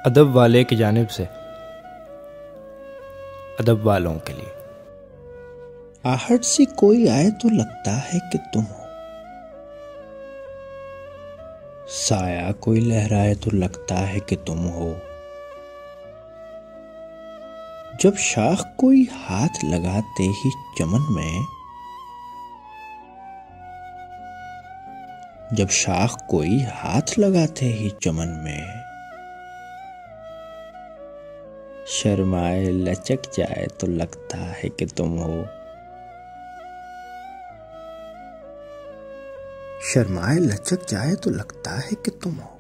अदब वाले की जानिब से अदब वालों के लिए। आहट से कोई आए तो लगता है कि तुम हो, साया कोई लहराए तो लगता है कि तुम हो, जब शाख कोई हाथ लगाते ही चमन में, जब शाख कोई हाथ लगाते ही चमन में, शर्माए लचक जाए तो लगता है कि तुम हो, शर्माए लचक जाए तो लगता है कि तुम हो,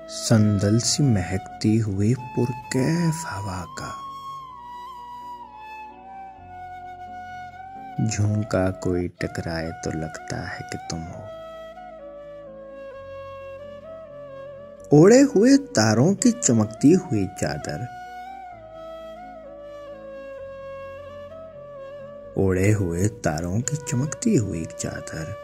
संदल सी महकती हुई पुरकैफ हवा का झोंका कोई टकराए तो लगता है कि तुम हो, ओढ़े हुए तारों की चमकती हुई चादर, ओढ़े हुए तारों की चमकती हुई चादर,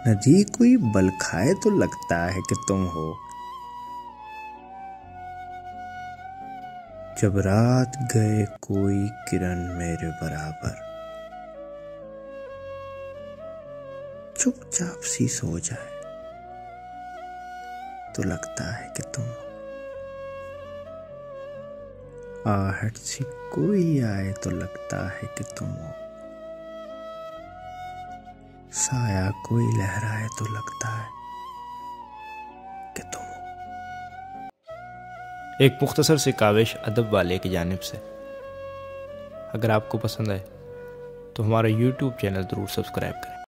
नदी कोई बल खाए तो लगता है कि तुम हो, जब रात गए कोई किरण मेरे बराबर, चुपचाप सी सो जाए तो लगता है कि तुम हो, आहट से कोई आए तो लगता है कि तुम हो, साया कोई लहराए तो लगता है कि तुम हो। एक मुख्तसर सी काविश अदब वाले की जानिब से। अगर आपको पसंद आए तो हमारा YouTube चैनल ज़रूर सब्सक्राइब करें।